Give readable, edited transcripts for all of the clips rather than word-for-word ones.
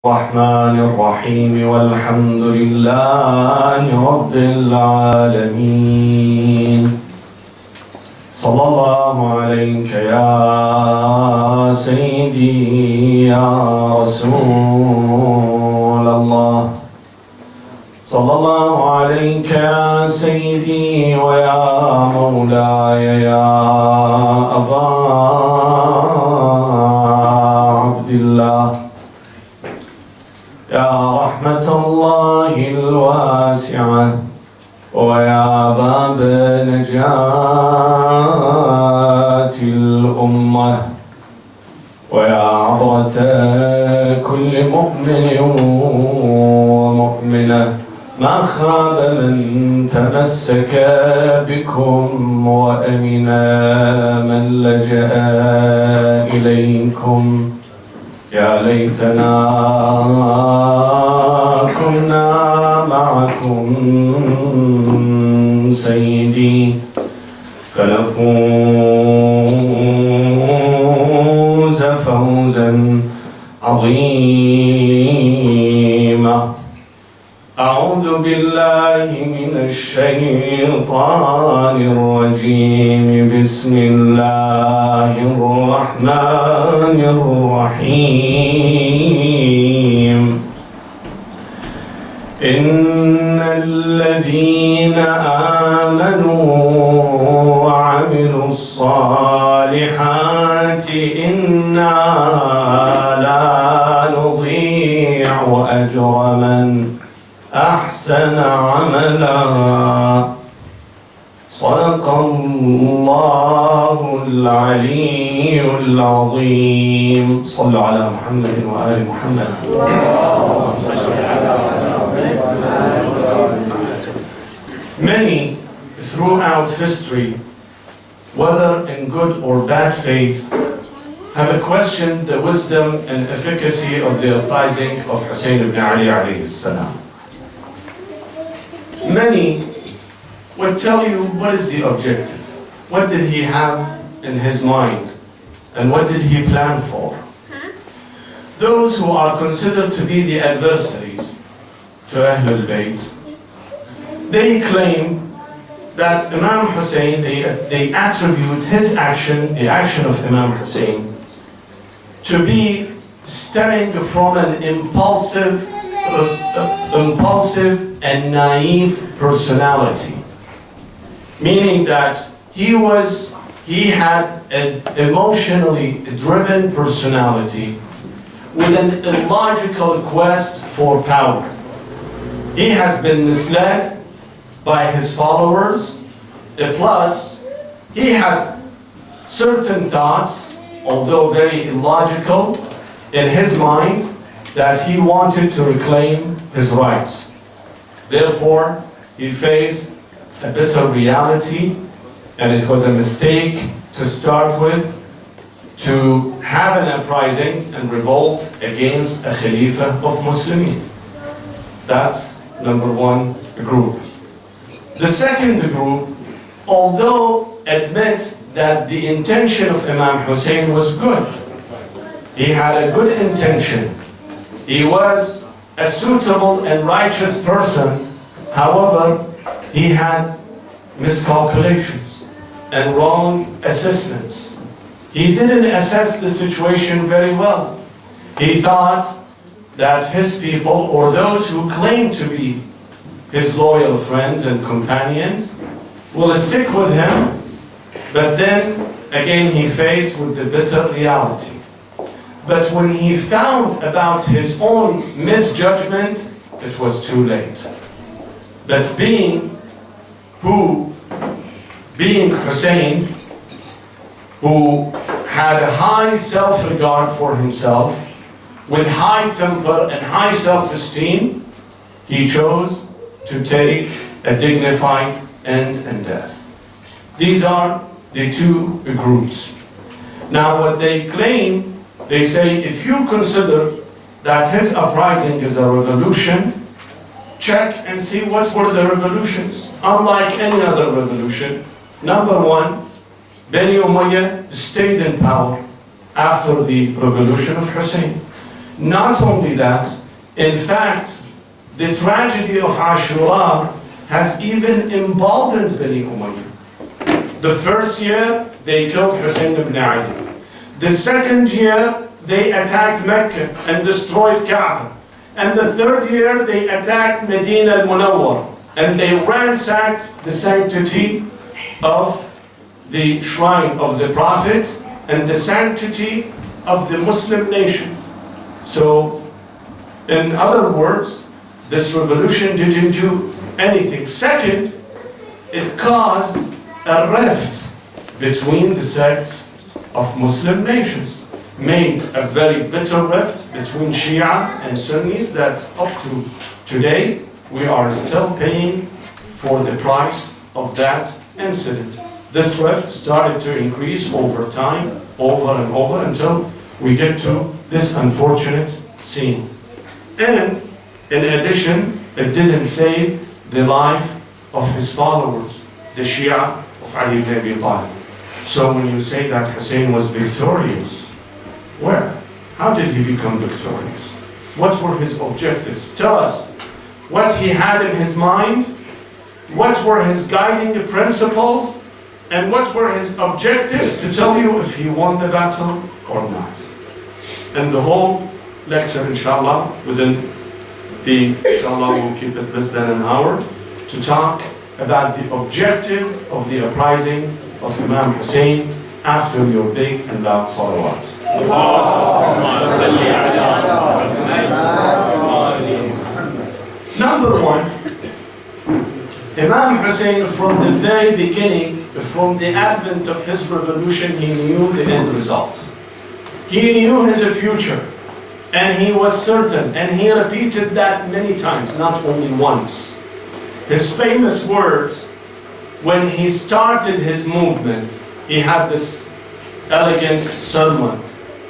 الرحمن الرحيم والحمد لله رب العالمين صلى الله عليك يا سيدي يا رسول الله صلى الله عليك يا سيدي ويا مولاي يا أبا عبد الله يا رحمة الله الواسعة ويا باب نجاة الأمة ويا عبرة كل مؤمن ومؤمنة ما خاب من تمسك بكم وأمن من لجأ إليكم يا ليتنا كنا معكم سيدي فنفوز فوزا عظيما. أعوذ بالله من الشيطان الرجيم. بسم الله الرحمن الرحيم. إن الذين آمنوا وعملوا الصالحات إنا لا نضيع أجر من أحسن عملا. صدق الله العلي العظيم. صلوا على محمد وآل محمد. Many throughout history, whether in good or bad faith, have questioned the wisdom and efficacy of the uprising of Husain ibn Ali alayhi salam. Many would tell you what is the objective, what did he have in his mind, and what did he plan for. Those who are considered to be the adversaries to AhlulBayt, they claim that Imam Husain, they attribute his action, the action of Imam Husain, to be stemming from an impulsive and naive personality, meaning that he had an emotionally driven personality with an illogical quest for power. He has been misled by his followers, plus he has certain thoughts, although very illogical, in his mind that he wanted to reclaim his rights. Therefore, he faced a bitter reality, and it was a mistake to start with to have an uprising and revolt against a Khalifa of Muslimin. That's number one group. The second group, although admits that the intention of Imam Husain was good, he had a good intention, he was a suitable and righteous person, however, he had miscalculations and wrong assessments. He didn't assess the situation very well. He thought that his people, or those who claim to be his loyal friends and companions, will stick with him, but then again he faced with the bitter reality. But when he found about his own misjudgment, it was too late. But being Husain, who had a high self-regard for himself, with high temper and high self-esteem, he chose to take a dignified end in death. These are the two groups. Now what they claim, they say, if you consider that his uprising is a revolution, check and see what were the revolutions. Unlike any other revolution, number one, Bani Umayyah stayed in power after the revolution of Husain. Not only that, in fact, the tragedy of Ashura has even emboldened Bani Umayyah. The first year, they killed Husain ibn Ali. The second year, they attacked Mecca and destroyed Kaaba. And the third year, they attacked Medina al-Munawwar. And they ransacked the sanctity of the shrine of the Prophet and the sanctity of the Muslim nation. So, in other words, this revolution didn't do anything. Second, it caused a rift between the sects of Muslim nations, made a very bitter rift between Shia and Sunnis that's up to today. We are still paying for the price of that incident. This rift started to increase over time, over and over, until we get to this unfortunate scene. And in addition, it didn't save the life of his followers, the Shia of Ali ibn Abi Talib. So when you say that Husain was victorious, where? How did he become victorious? What were his objectives? Tell us what he had in his mind, what were his guiding principles, and what were his objectives to tell you if he won the battle or not. And the whole lecture, inshallah, inshallah we'll keep it less than an hour, to talk about the objective of the uprising of Imam Husain after your big and loud salawat. Number one, Imam Husain, from the very beginning, from the advent of his revolution, he knew the end result. He knew his future, and he was certain, and he repeated that many times, not only once. His famous words, when he started his movement, he had this elegant sermon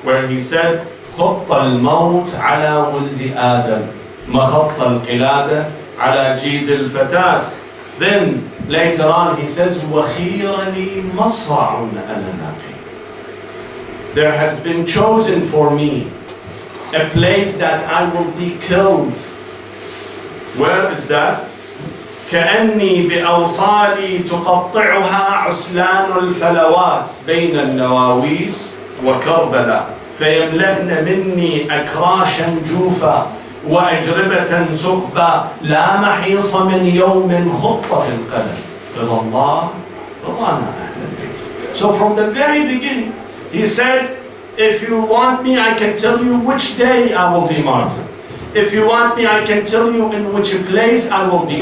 where he said, خط الموت على ولد آدم مخط القلادة على جيد الفتاة. Then later on he says, وخيرني مصرع أنا ناقي. There has been chosen for me a place that I will be killed. Where is that? كأني بأوصالي تقطعها عسلان الفلوات بين النواويس وكربلاء فيملأن مني أكراشا جوفا وأجربة سقبا لا محيص من يوم خطة القدم رضا الله رضانا أهل البيت. So from the very beginning he said, if you want me, I can tell you which day I will be martyred. If you want me, I can tell you in which place I will be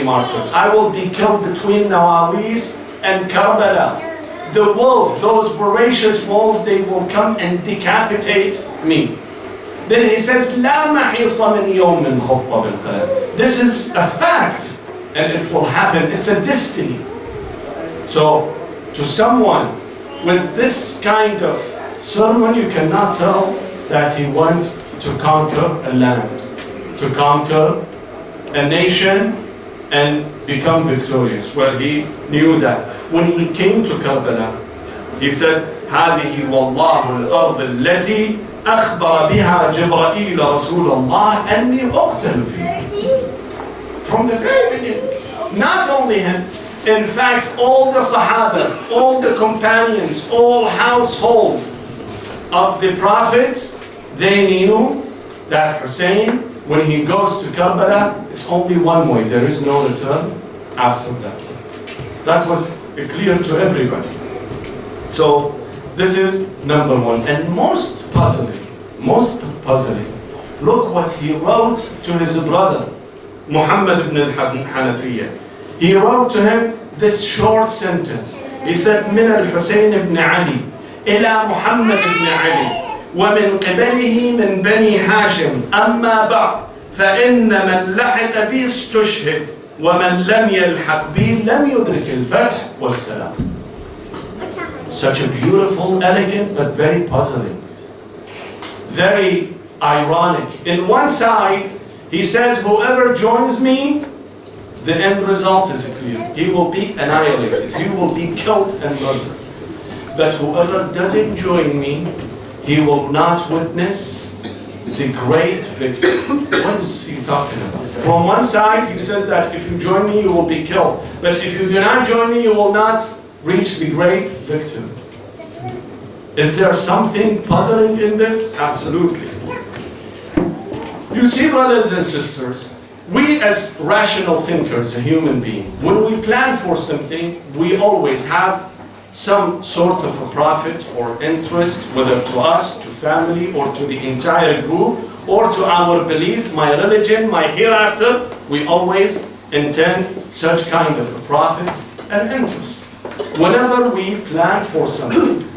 martyred. I will be killed between Nawawis and Karbala. The wolf, those voracious wolves, they will come and decapitate me. Then he says, لا محيص من يوم خطة بالقلم. This is a fact, and it will happen. It's a destiny. So, to someone with this kind of sermon, you cannot tell that he went to conquer a land, to conquer a nation and become victorious. Well, he knew that. When he came to Karbala, he said, هذه والله الأرض التي أخبر بها جبرائيل رسول الله أني أقتل فيها. From the very beginning. Not only him, in fact, all the Sahaba, all the companions, all households of the Prophet, they knew that Husain, when he goes to Karbala, it's only one way. There is no return after that. That was clear to everybody. So this is number one. And most puzzling, look what he wrote to his brother, Muhammad ibn al-Hanafiyyah. He wrote to him this short sentence. He said, من الحسين بن علي إلى محمد بن علي ومن قبله من بني هاشم أما بعد فإن من لحق بي استشهد ومن لم يلحق بي لم يدرك الفتح والسلام. Such a beautiful, elegant, but very puzzling, very ironic. In one side, he says, whoever joins me, the end result is clear. He will be annihilated. He will be killed and murdered. But whoever doesn't join me, he will not witness the great victory. What's he talking about? From one side, he says that if you join me, you will be killed. But if you do not join me, you will not reach the great victory. Is there something puzzling in this? Absolutely. You see, brothers and sisters, we as rational thinkers, a human being, when we plan for something, we always have some sort of a profit or interest, whether to us, to family, or to the entire group, or to our belief, my religion, my hereafter. We always intend such kind of a profit and interest whenever we plan for something.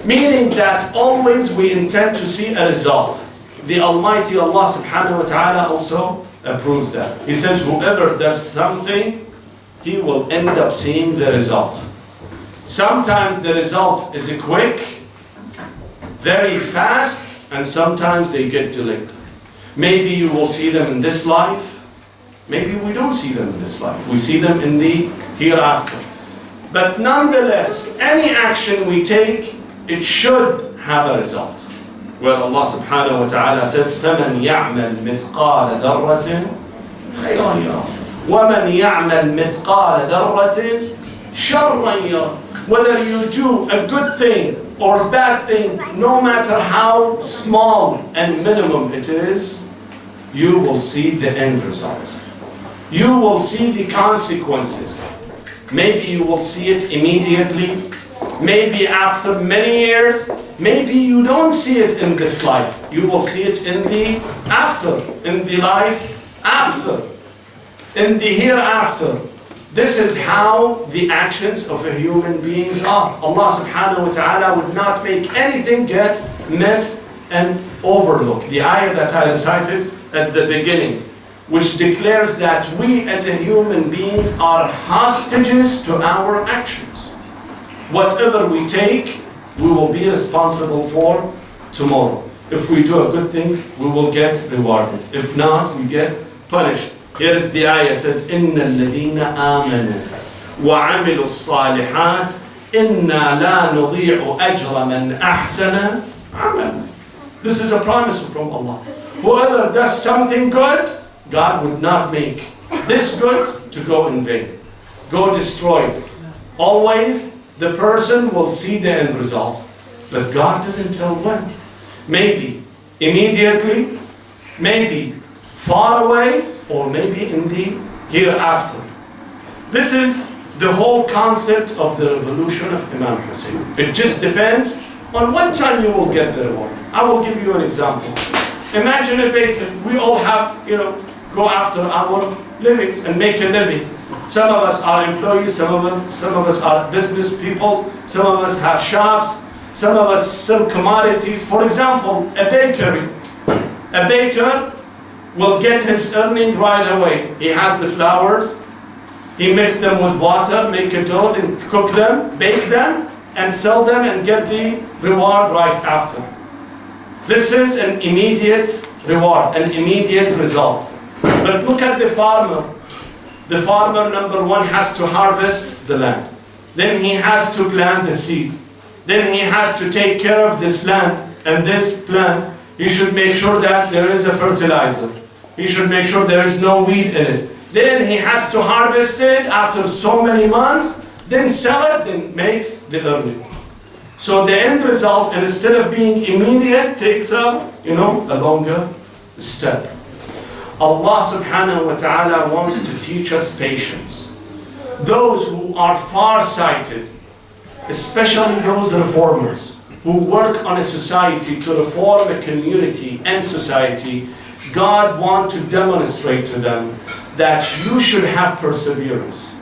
Meaning that always we intend to see a result. The Almighty Allah subhanahu wa ta'ala also approves that. He says whoever does something, he will end up seeing the result. Sometimes the result is quick, very fast, and sometimes they get delayed. Maybe you will see them in this life, maybe we don't see them in this life. We see them in the hereafter. But nonetheless, any action we take, it should have a result. Well, Allah subhanahu wa ta'ala says, فَمَنْ يَعْمَلْ مِثْقَالَ ذَرَّةٍ خَيْرًا يَرَهُ وَمَنْ يَعْمَلْ مِثْقَالَ ذَرَّةٍ شَرًّا يَرَهُ. Whether you do a good thing or bad thing, no matter how small and minimum it is, you will see the end result. You will see the consequences. Maybe you will see it immediately, maybe after many years, maybe you don't see it in this life. You will see it in the after, in the life after, in the hereafter. This is how the actions of a human beings are. Allah subhanahu wa ta'ala would not make anything get missed and overlooked. The ayah that I recited at the beginning, which declares that we as a human being are hostages to our actions. Whatever we take, we will be responsible for tomorrow. If we do a good thing, we will get rewarded. If not, we get punished. Here is the ayah, says, إِنَّ الَّذِينَ آمَنُوا وَعَمِلُوا الصَّالِحَاتِ إِنَّا لَا نُضِيعُ أَجْرَ مَنْ أَحْسَنَ عَمَلًا. This is a promise from Allah. Whoever does something good, God would not make this good to go in vain, go destroyed. Always the person will see the end result, but God doesn't tell when. Maybe immediately, maybe far away, or maybe in the hereafter. This is the whole concept of the revolution of Imam Husain. It just depends on what time you will get the reward. I will give you an example. Imagine a baker. We all have, go after our livings and make a living. Some of us are employees, some of us are business people, some of us have shops, some of us sell commodities. For example, a bakery. A baker will get his earning right away. He has the flours, he mixes them with water, make a dough, then cook them, bake them, and sell them and get the reward right after. This is an immediate reward, an immediate result. But look at the farmer. The farmer, number one, has to harvest the land. Then he has to plant the seed. Then he has to take care of this land and this plant. He should make sure that there is a fertilizer. He should make sure there is no weed in it. Then he has to harvest it after so many months, then sell it, then makes the earning. So the end result, instead of being immediate, takes a longer step. Allah subhanahu wa ta'ala wants to teach us patience. Those who are far-sighted, especially those reformers who work on a society to reform a community and society, God wants to demonstrate to them that you should have perseverance.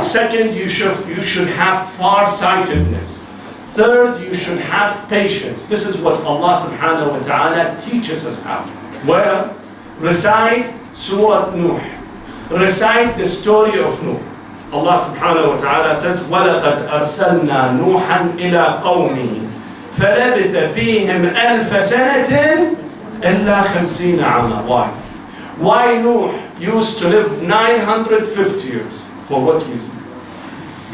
Second, you should have far-sightedness. Third, you should have patience. This is what Allah subhanahu wa ta'ala teaches us how. Where? Recite Surah Nuh. Recite the story of Nuh. Allah subhanahu wa ta'ala says, وَلَقَدْ أَرْسَلْنَا نُوحًا إِلَىٰ قَوْمِهِ فَلَبِثَ فِيهِمْ أَلْفَ سَنَةٍ إِلَّا 50 عَامًا. Why Nuh used to live 950 years? For what reason?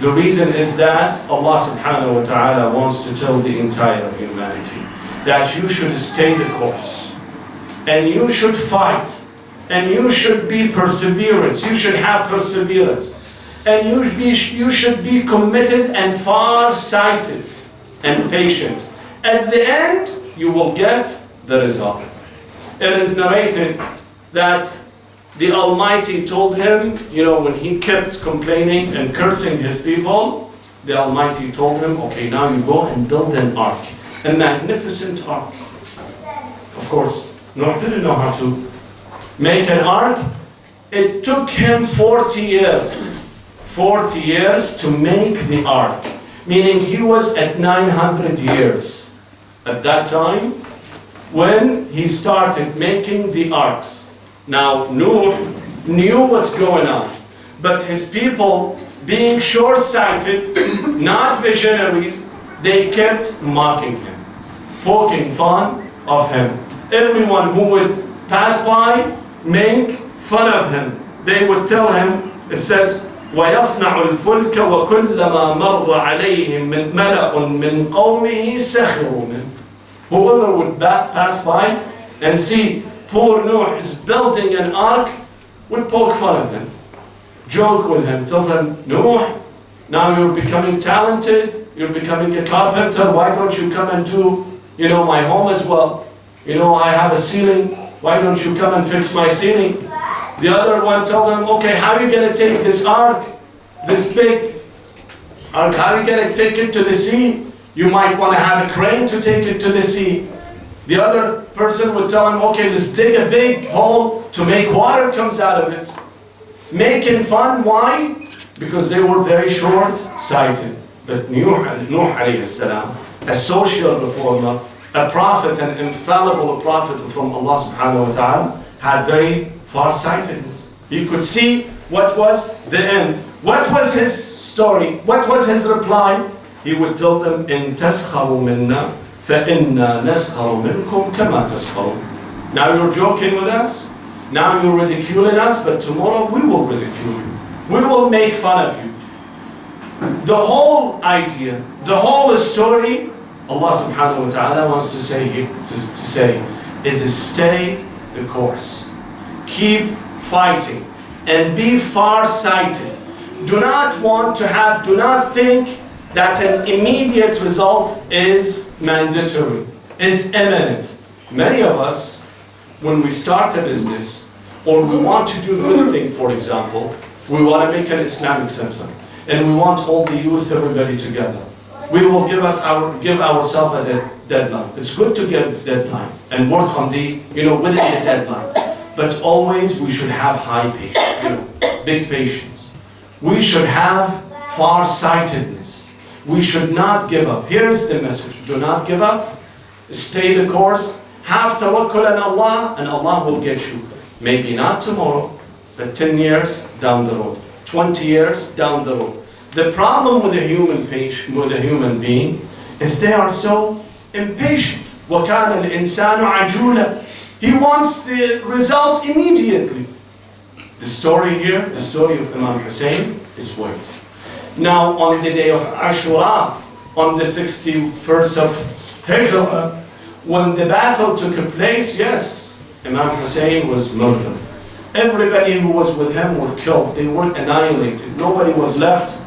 The reason is that Allah subhanahu wa ta'ala wants to tell the entire humanity that you should stay the course, and you should fight, and you should be perseverance. You should have perseverance, and you should be committed and far-sighted and patient. At the end, you will get the result. It is narrated that the Almighty told him, when he kept complaining and cursing his people, the Almighty told him, okay, now you go and build an ark, a magnificent ark. Of course, Noah didn't know how to make an ark. It took him 40 years. 40 years to make the ark. Meaning he was at 900 years at that time when he started making the arks. Now, Noah knew what's going on, but his people, being short-sighted, not visionaries, they kept mocking him, poking fun of him. Everyone who would pass by, make fun of him. They would tell him, it says, وَيَصْنَعُ الْفُلْكَ وَكُلَّمَا مَرَّ عَلَيْهِمْ مِنْ مَلَأٌ مِنْ قَوْمِهِ سَخِرُوا مِنْهُ. Whoever would pass by and see poor Noah is building an ark would poke fun of him, joke with him, tell him, Noah, now you're becoming talented, you're becoming a carpenter, why don't you come and do, my home as well? I have a ceiling, why don't you come and fix my ceiling? The other one told him, okay, how are you going to take this ark, this big ark, how are you going to take it to the sea? You might want to have a crane to take it to the sea. The other person would tell him, okay, let's dig a big hole to make water comes out of it. Making fun, why? Because they were very short-sighted. But Nuh alayhi salam, a social reformer, a prophet, an infallible prophet from Allah subhanahu wa ta'ala, had very far-sightedness. He could see what was the end. What was his story? What was his reply? He would tell them, إِن تَسْخَرُوا مِنَّا فَإِنَّا نَسْخَرُ مِنْكُمْ كَمَا تَسْخَرُونَ. Now you're joking with us, now you're ridiculing us, but tomorrow we will ridicule you. We will make fun of you. The whole idea, the whole story, Allah subhanahu wa ta'ala wants to say here, to say, is stay the course. Keep fighting and be far-sighted. Do not think that an immediate result is mandatory, is imminent. Many of us, when we start a business, or we want to do a good thing, for example, we want to make an Islamic center, and we want all the youth, everybody together. We will give ourselves a deadline. It's good to get a deadline and work on within the deadline. But always we should have high patience, big patience. We should have far-sightedness. We should not give up. Here's the message. Do not give up. Stay the course. Have tawakkul on Allah, and Allah will get you. Maybe not tomorrow, but 10 years down the road. 20 years down the road. The problem with a human being is they are so impatient. وَكَانَ الْإِنسَانُ عَجُولًا. He wants the results immediately. The story here, the story of Imam Husain, is wait. Now on the day of Ashura, on the 61st of Hijri, when the battle took place, yes, Imam Husain was murdered. Everybody who was with him were killed. They were annihilated. Nobody was left,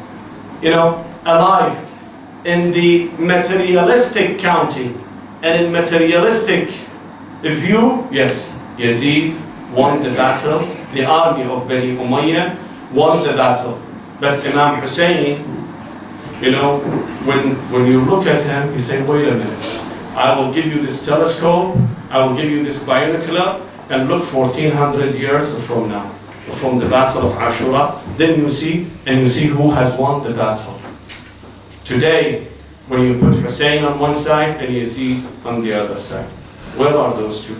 alive. In the materialistic counting and in materialistic view, yes, Yazid won the battle. The army of Bani Umayyah won the battle. But Imam Husayn, when you look at him, you say, wait a minute. I will give you this telescope, I will give you this binocular, and look 1400 years from now, from the battle of Ashura. Then you see who has won the battle. Today, when you put Husayn on one side and Yazid on the other side, where are those two?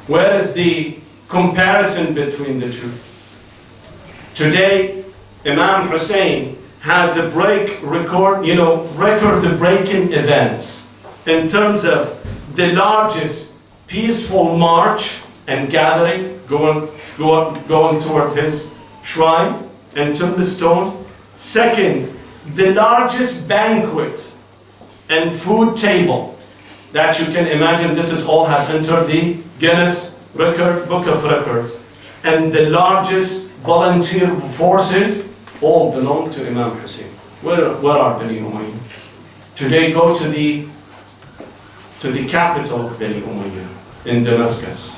Where is the comparison between the two? Today, Imam Husayn has a record-breaking events in terms of the largest peaceful march and gathering going toward his shrine and tombstone. Second, the largest banquet and food table that you can imagine. This is all have entered the Guinness Book of Records. And the largest volunteer forces all belong to Imam Husain. Where are Bani Umayyah? Today go to the capital of Bani Umayyah in Damascus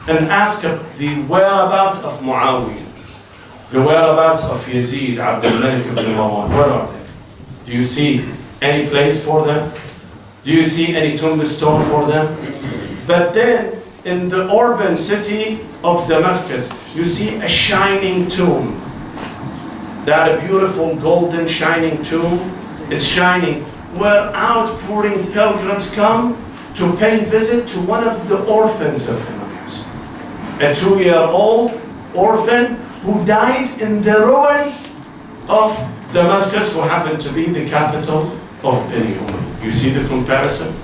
and ask the whereabouts of Muawiyah, the whereabouts of Yazid, Abdul Malik ibn Marwan. Where are they? Do you see any place for them? Do you see any tombstone for them? But then in the urban city of Damascus, you see a shining tomb. That a beautiful golden shining tomb is shining, where outpouring pilgrims come to pay visit to one of the orphans of Imam Hussein. A 2-year-old orphan who died in the ruins of Damascus, who happened to be the capital of Bani Umayyah. You see the comparison?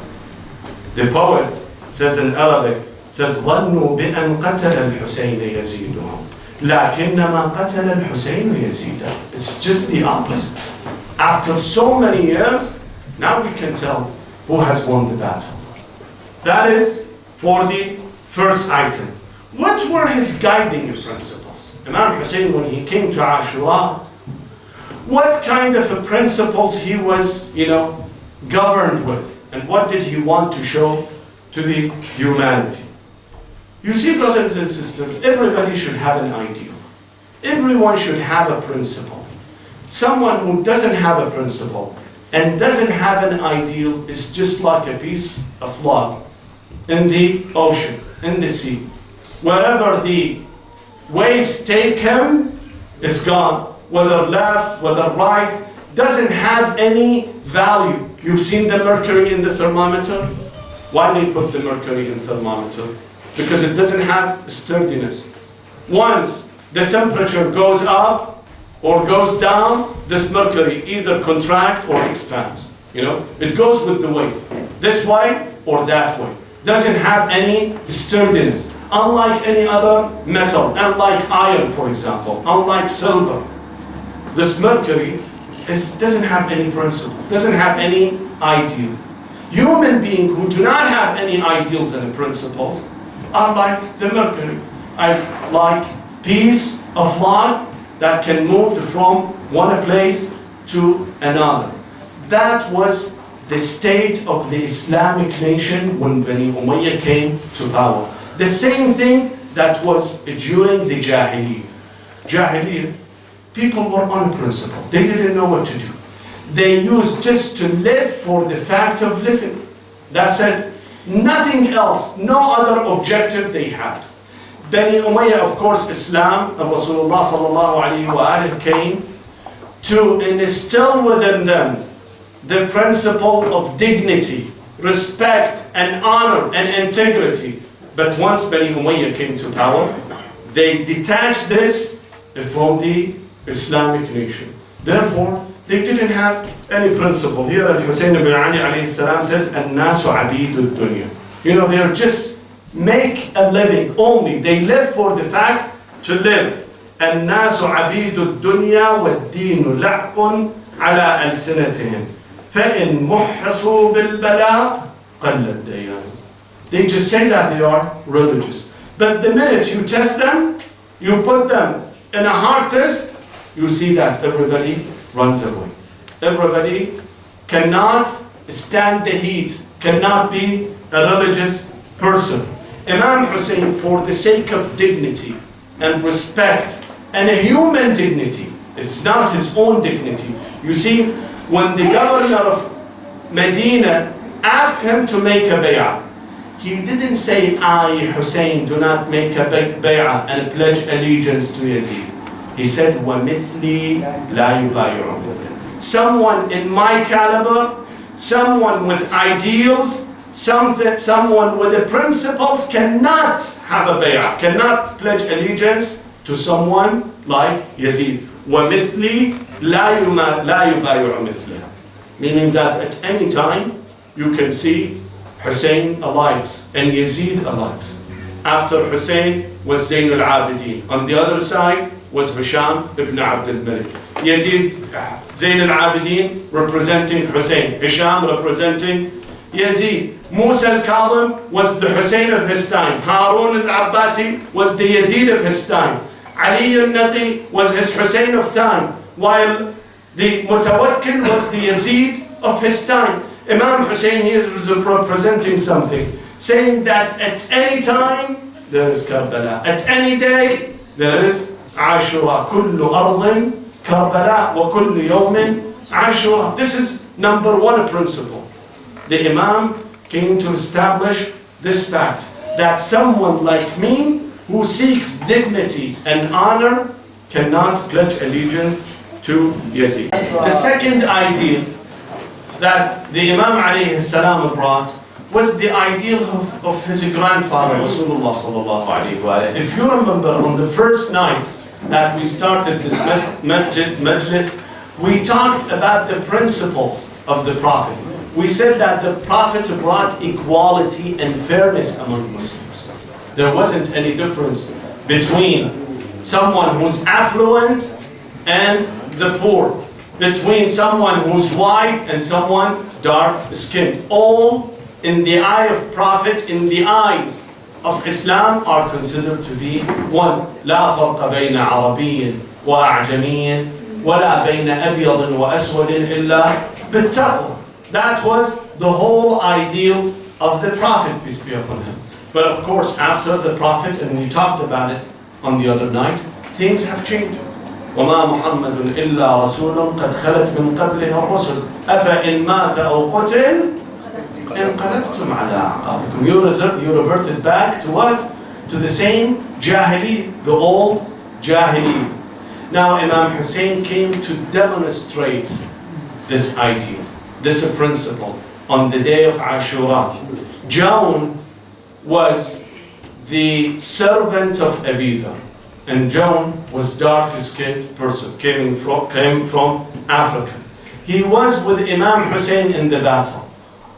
The poet says in Arabic, says, ظَنُّوا بِأَنْ قَتَلَ الْحُسَيْنَ يَزِيدُهُمْ لَكِنَّمَا قَتَلَ الْحُسَيْنُ يَزِيدًا. It's just the opposite. After so many years, now we can tell who has won the battle. That is for the first item. What were his guiding principles? Imam Hussein, when he came to Ashura, what kind of principles he was, governed with, and what did he want to show to the humanity? You see, brothers and sisters, everybody should have an ideal. Everyone should have a principle. Someone who doesn't have a principle and doesn't have an ideal is just like a piece of log in the ocean, in the sea. Wherever the waves take him, it's gone. Whether left, whether right, doesn't have any value. You've seen the mercury in the thermometer? Why they put the mercury in thermometer? Because it doesn't have sturdiness. Once the temperature goes up or goes down, this mercury either contracts or expands. It goes with the wave, this way or that way. Doesn't have any sturdiness. Unlike any other metal, unlike iron, for example, unlike silver, this mercury doesn't have any principle, doesn't have any ideal. Human beings who do not have any ideals and principles are like the mercury, like piece of log that can move from one place to another. That was the state of the Islamic nation when Bani Umayyah came to power. The same thing that was during the Jahiliyyah. Jahiliyyah, people were unprincipled. They didn't know what to do. They used just to live for the fact of living. That's it. Nothing else, no other objective they had. Bani Umayyah, of course, Islam, and Rasulullah sallallahu alayhi wa alihi came to instill within them the principle of dignity, respect, and honor, and integrity. But once Bani Umayyah came to power, they detached this from the Islamic nation. Therefore, they didn't have any principle. Here, Husain ibn Ali alayhi salam says, "An-nasu abidu dunya." They are just make a living only. They live for the fact to live. "An-nasu abidu dunya wad-dinu la'qun ala alsinatihim. فَإِن مُحَّصُوا بِالْبَلَاءِ قَلَّ الدَّيَانُ." They just say that they are religious. But the minute you test them, you put them in a hard test, you see that everybody runs away. Everybody cannot stand the heat, cannot be a religious person. Imam Hussein, for the sake of dignity and respect and a human dignity, it's not his own dignity. You see, when the governor of Medina asked him to make a bay'ah, he didn't say, "I, Hussein, do not make a bay'ah and pledge allegiance to Yazid." He said, وَمِثْلِي لَا يُبَايِعُ مِثْلِي. Someone in my caliber, someone with ideals, someone with the principles cannot have a bay'ah, cannot pledge allegiance to someone like Yazid. وَمِثْلِي لَا يُبَايِعُ مِثْلِي. Meaning that at any time you can see Husain alive and Yazid alive. After Husain was Zayn al-Abidin. On the other side was Hisham ibn Abdul Malik. Yazid, Zayn al-Abidin representing Husain. Hisham representing Yazid. Musa al-Kadhim was the Husain of his time. Harun al-Abbasi was the Yazid of his time. Ali al-Naqi was his Husain of time. While the Mutawakkil was the Yazid of his time. Imam Husain here is representing something, saying that at any time there is Karbala. At any day there is Ashura. Kullu ardhin Karbala wa kullu yawmin Ashura. This is number one principle. The Imam came to establish this fact, that someone like me who seeks dignity and honor cannot pledge allegiance to Yazid. The second ideal that the Imam alayhi salam brought was the ideal of his grandfather, Rasulullah sallallahu alayhi wa sallam. If you remember, on the first night that we started this majlis, we talked about the principles of the Prophet. We said that the Prophet brought equality and fairness among Muslims. There wasn't any difference between someone who's affluent and the poor, between someone who's white and someone dark-skinned. All in the eye of Prophet, in the eyes of Islam, are considered to be one. لا فرق بين عربي وأعجمي ولا بين أبيض وأسود إلا بالتقوى. That was the whole ideal of the Prophet, peace be upon him. But of course, after the Prophet, and we talked about it on the other night, things have changed. وَمَا مُحَمَّدٌ إِلَّا رَسُولٌ قَدْ خَلَتْ مِنْ قَبْلِهَا الرُّسُلُ أَفَإِنْ مَاتَ أَوْ قُتِلَ انقلبتم على أعقابكم. You reverted back to what? To the same Jahili, the old Jahili. Now Imam Husain came to demonstrate this ideal, this principle on the day of Ashura. Joan was the servant of Abida, and Joan was dark-skinned person, came from Africa. He was with Imam Husain in the battle.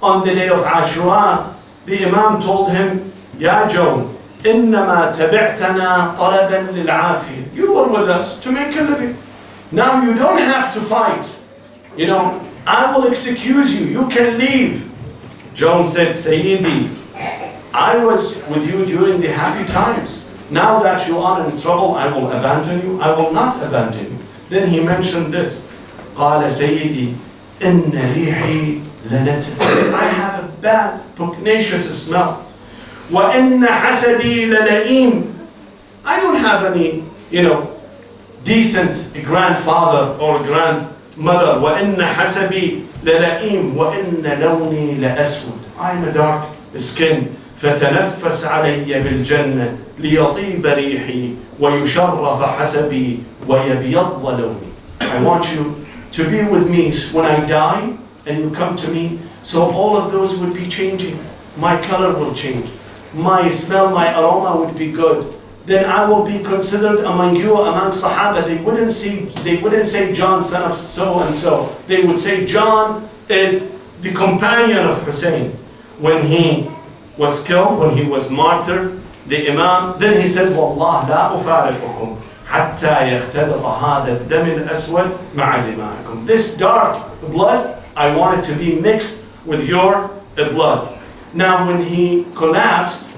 On the day of Ashura, the Imam told him, Ya Joan, إِنَّمَا تَبِعْتَنَا طَلَبًا لِلْعَافِيَةِ. You were with us to make a living. Now you don't have to fight. I will excuse you. You can leave. Joan said, Sayyidi, I was with you during the happy times. Now that you are in trouble, I will abandon you. I will not abandon you. Then he mentioned this. قال سيدي إن ريحي لنتن. I have a bad, pugnacious smell. وإن حسبي للئيم. I don't have any, decent grandfather or grandmother. وإن حسبي للئيم وإن لوني لأسود. I'm a dark skin. فتنفس علي بالجنة ليطيب ريحي ويشرف حسبي ويبيض لوني. I want you to be with me when I die and you come to me, so all of those would be changing. My color will change. My smell, my aroma would be good. Then I will be considered among you, among Sahaba. They wouldn't say John, son of so and so. They would say John is the companion of Husain. When he was killed, when he was martyred, the Imam, then he said, Wallah la ufariqukum hatta yakhtalita hadha ad-dam al-aswad ma'a dimaikum. This dark blood, I want it to be mixed with your blood. Now when he collapsed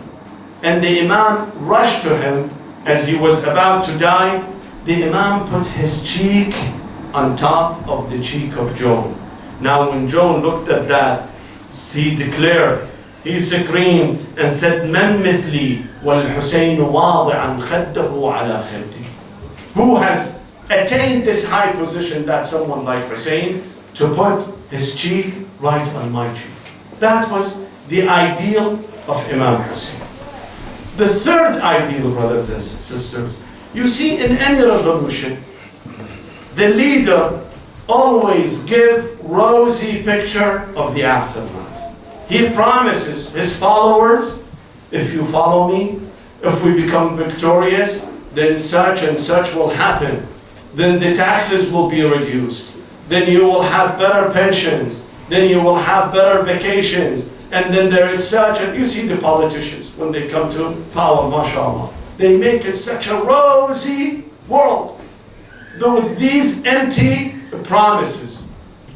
and the Imam rushed to him as he was about to die, the Imam put his cheek on top of the cheek of Joan. Now when Joan looked at that, he declared, he screamed and said, Man mithli wal Husayn wadi'an khaddahu ala khaddi. Who has attained this high position that someone like Husayn to put his cheek right on my cheek? That was the ideal of Imam Husayn. The third ideal, brothers and sisters, you see in any revolution, the leader always gives rosy picture of the aftermath. He promises his followers, if you follow me, if we become victorious, then such and such will happen. Then the taxes will be reduced. Then you will have better pensions. Then you will have better vacations. And then there is such, and you see the politicians, when they come to power, mashallah, they make it such a rosy world. Though with these empty promises,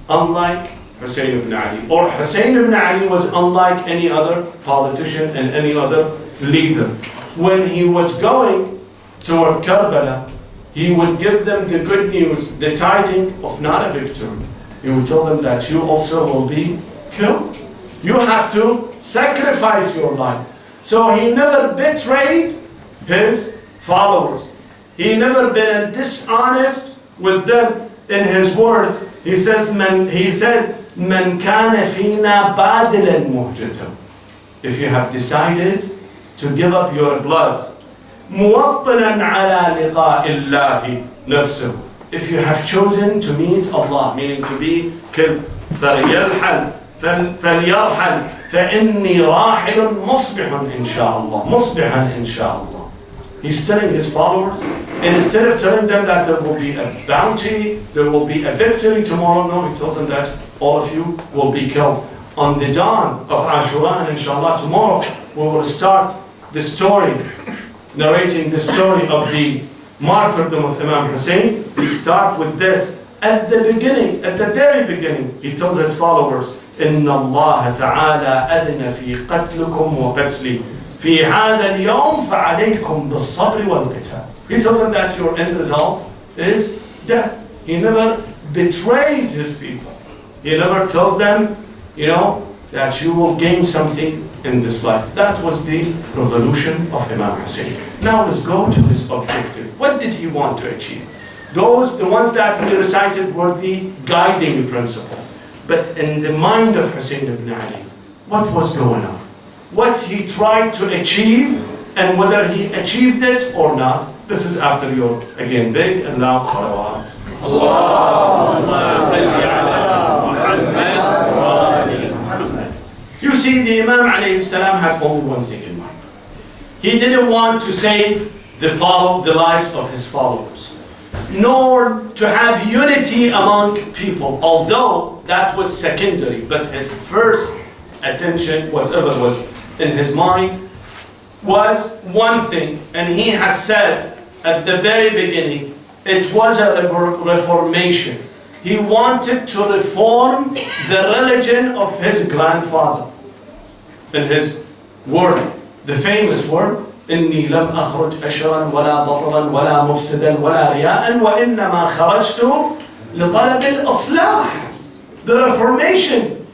unlike Husain ibn Ali. Or Husain ibn Ali was unlike any other politician and any other leader. When he was going toward Karbala, he would give them the good news, the tidings of not a victory. He would tell them that you also will be killed. You have to sacrifice your life. So he never betrayed his followers. He never been dishonest with them in his word. He said, "Man kana fina badilan muhjata." If you have decided to give up your blood, muwattinan ala liqa'illahi nafsuhu. If you have chosen to meet Allah, meaning to be killed, فليرحل فإني راحل مصبح إن شاء الله مصبحا إن شاء الله. He's telling his followers, and instead of telling them that there will be a bounty, there will be a victory tomorrow, no, he tells them that all of you will be killed. On the dawn of Ashura, and inshallah tomorrow, we will start the story, narrating the story of the martyrdom of Imam Husain. We start with this. At the beginning, at the very beginning, he tells his followers, إن الله تعالى أذن في قتلكم وقتلي في هذا اليوم فعليكم بالصبر والقتال. He tells them that your end result is death. He never betrays his people. He never tells them, that you will gain something in this life. That was the revolution of Imam Husain. Now let's go to his objective. What did he want to achieve? The ones that we recited were the guiding principles. But in the mind of Husain ibn Ali, what was going on? What he tried to achieve and whether he achieved it or not. This is after your, again, big and loud salawat. Allahumma salli ala Muhammad. You see, the Imam alayhi salam had only one thing in mind. He didn't want to save the lives of his followers, nor to have unity among people, although that was secondary. But his first attention, whatever was in his mind, was one thing, and he has said at the very beginning, it was a reformation. He wanted to reform the religion of his grandfather. In his word, the famous word, إني لم أخرج أشرا ولا بطرا ولا مفسدا ولا رياء وإنما خرجت لطلب الإصلاح. The reformation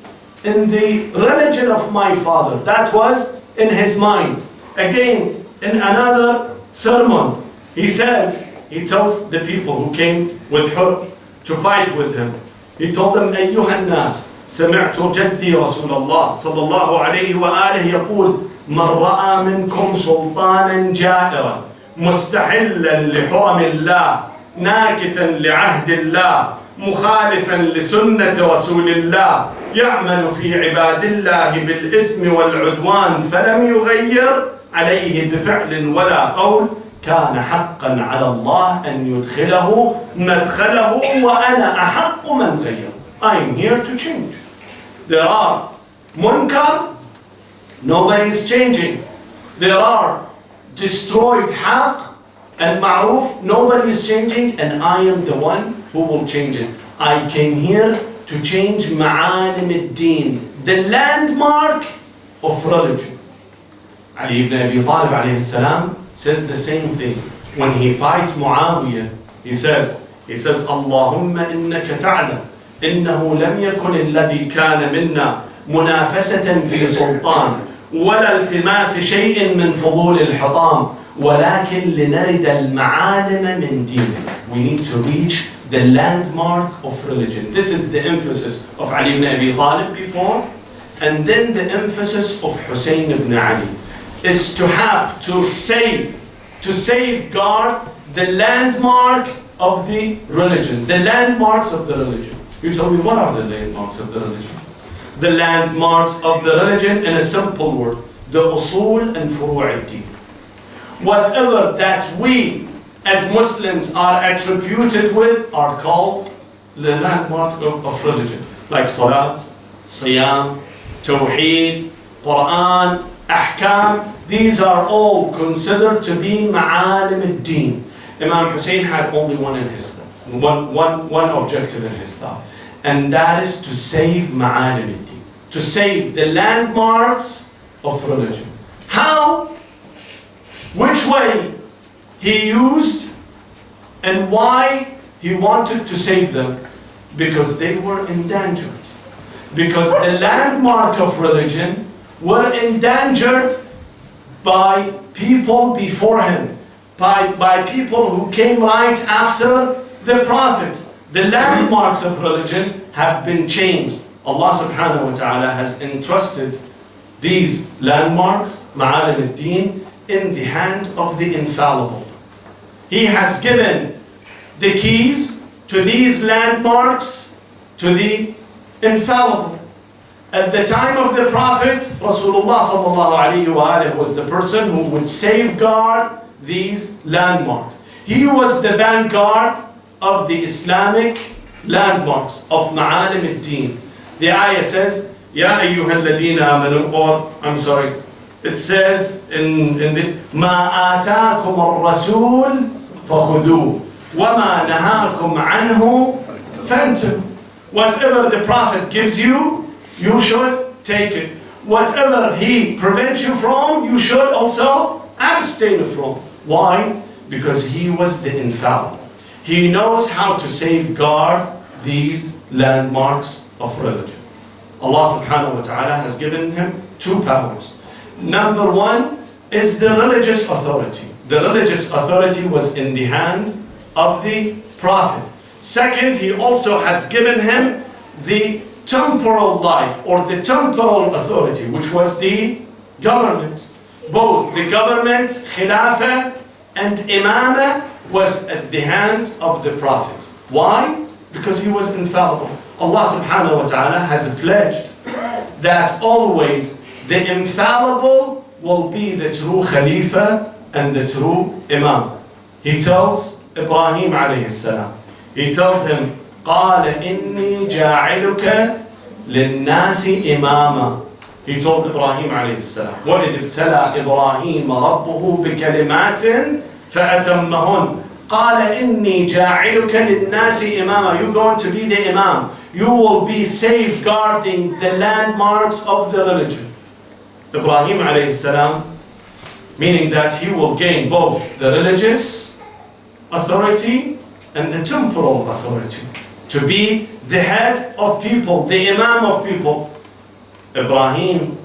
in the religion of my father, that was in his mind. Again, in another sermon, he tells the people who came with her to fight with him, he told them, أيها الناس سمعت جدي رسول الله صلى الله عليه وآله يقول من رأى منكم سلطانا جائرا مستحلا لحرم الله ناكثا لعهد الله مخالفا لسنة رسول الله يعمل في عباد الله بالإثم والعدوان فلم يغير عليه بفعل ولا قول كان حقا على الله أن يدخله مدخله وأنا أحق من غير. I am here to change. There are munkar, nobody is changing. There are destroyed haq and ma'ruf, nobody is changing, and I am the one who will change it. I came here to change ma'alim ad-din, the landmark of religion. Ali ibn Abi Talib alayhi salam says the same thing. When he fights Muawiyah, he says, Allahumma innaka ta'lam إنه لم يكن الذي كان منا منافسة في سلطان ولا التماس شيء من فضول الحطام ولكن لنرد المعالم من دينه. We need to reach the landmark of religion. This is the emphasis of Ali ibn Abi Talib before, and then the emphasis of Husain ibn Ali is to have to safeguard the landmark of the religion, the landmarks of the religion. You tell me, what are the landmarks of the religion? The landmarks of the religion, in a simple word, the usul and furu' al-din. Whatever that we as Muslims are attributed with are called the landmarks of religion, like salat, siyam, tawheed, Quran, ahkam. These are all considered to be ma'alim al-din. Imam Husain had only one in his life, one objective in his life. and that is to save ma'alim al-din, to save the landmarks of religion. How? Which way he used and why he wanted to save them? Because they were endangered. Because the landmark of religion were endangered by people before him, by people who came right after the Prophet. The landmarks of religion have been changed. Allah subhanahu wa ta'ala has entrusted these landmarks, ma'alim al-din, in the hand of the infallible. He has given the keys to these landmarks to the infallible. At the time of the Prophet, Rasulullah sallallahu alayhi wa alihi was the person who would safeguard these landmarks. He was the vanguard of the Islamic landmarks of ma'alim al-din. The ayah says, Ya ayyuhal ladina amanu, or I'm sorry, it says in the Ma ataakum ar-rasul fakhuduh wa ma nahakum anhu fantahu. Whatever the Prophet gives you, you should take it. Whatever he prevents you from, you should also abstain from. Why? Because he was the infallible. He knows how to safeguard these landmarks of religion. Allah subhanahu wa ta'ala has given him two powers. Number one is the religious authority. The religious authority was in the hand of the Prophet. Second, he also has given him the temporal life or the temporal authority, which was the government. Both the government, khilafah, and imamah was at the hand of the Prophet. Why? Because he was infallible. Allah subhanahu wa ta'ala has pledged that always the infallible will be the true Khalifa and the true Imam. He tells Ibrahim alayhi salam, he tells him, قَالَ إِنِّي جَاعِلُكَ لِلنَّاسِ إِمَامًا. He told Ibrahim alayhi salam, وَإِذِ ابْتَلَى إِبْرَاهِيمَ رَبُّهُ بِكَلِمَاتٍ فَأَتَمَّهُنْ قَالَ إِنِّي جَاعِلُكَ لِلنَّاسِ إِمَامًا. You're going to be the Imam. You will be safeguarding the landmarks of the religion. Ibrahim alayhi salam, meaning that he will gain both the religious authority and the temporal authority. To be the head of people, the Imam of people. Ibrahim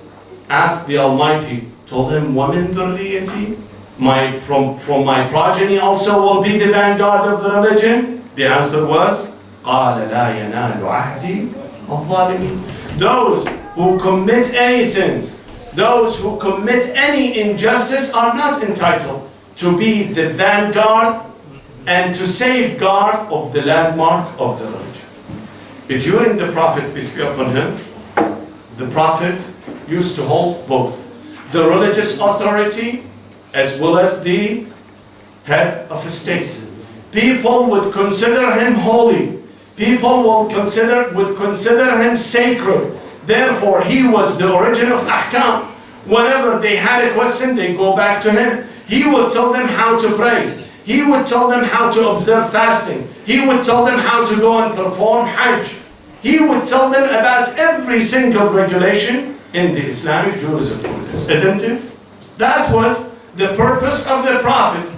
asked the Almighty, told him, وَمِن ذُرِّيَّتِي, from my progeny also will be the vanguard of the religion? The answer was, قَالَ لَا يَنَالُ عَهْدِي الظَّالِمِينَ. Those who commit any sins, those who commit any injustice are not entitled to be the vanguard and to safeguard of the landmark of the religion. During the Prophet, peace be upon him, the Prophet used to hold both the religious authority as well as the head of a state. People would consider him holy. People would consider him sacred. Therefore, he was the origin of ahkam. Whenever they had a question, they go back to him. He would tell them how to pray. He would tell them how to observe fasting. He would tell them how to go and perform hajj. He would tell them about every single regulation in the Islamic jurisprudence, isn't it? That was the purpose of the Prophet.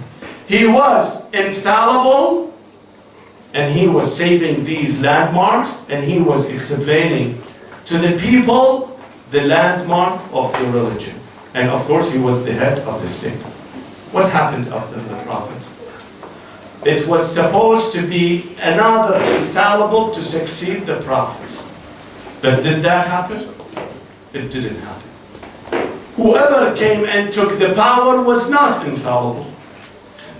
He was infallible, and he was saving these landmarks, and he was explaining to the people the landmark of the religion. And of course, he was the head of the state. What happened after the Prophet? It was supposed to be another infallible to succeed the Prophet. But did that happen? It didn't happen. Whoever came and took the power was not infallible.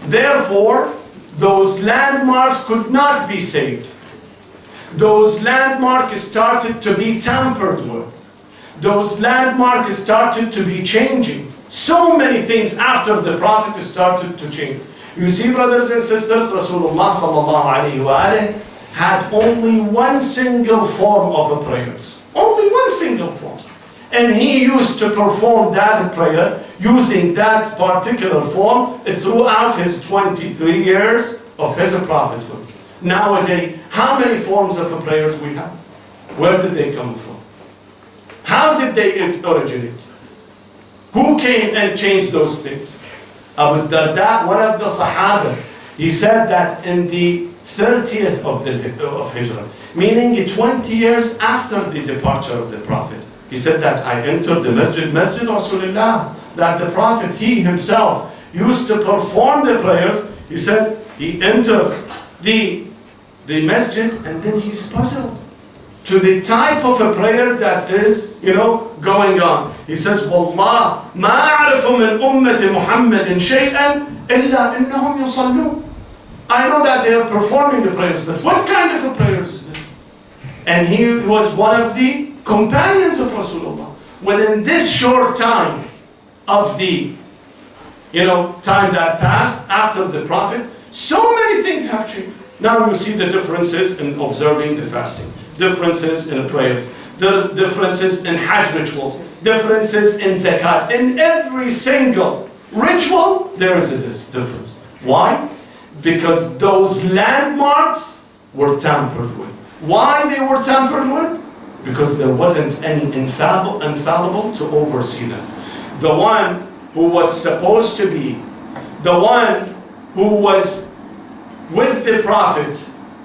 Therefore, those landmarks could not be saved. Those landmarks started to be tampered with. Those landmarks started to be changing. So many things after the Prophet started to change. You see, brothers and sisters, Rasulullah sallallahu alayhi wa alayhi had only one single form of a prayers. Only one single form. And he used to perform that prayer using that particular form throughout his 23 years of his prophethood. Nowadays, how many forms of prayers we have? Where did they come from? How did they originate? Who came and changed those things? Abu Darda, one of the Sahaba, he said that in the 30th of Hijrah, meaning 20 years after the departure of the Prophet, he said that I entered the Masjid Rasulullah, that the Prophet, he himself, used to perform the prayers. He said he enters the masjid and then he's puzzled to the type of a prayers that is, going on. He says, Wallah, ma a'rifu min ummati Muhammadin shay'an illa innahum yusallun. I know that they are performing the prayers, but what kind of a prayer is this? And he was one of the companions of Rasulullah. Within this short time of the time that passed after the Prophet, so many things have changed. Now you see the differences in observing the fasting, differences in the prayers, the differences in Hajj rituals, differences in zakat. In every single ritual, there is a difference. Why? Because those landmarks were tampered with. Why they were tampered with? Because there wasn't any infallible to oversee them. The one who was supposed to be, the one who was with the Prophet,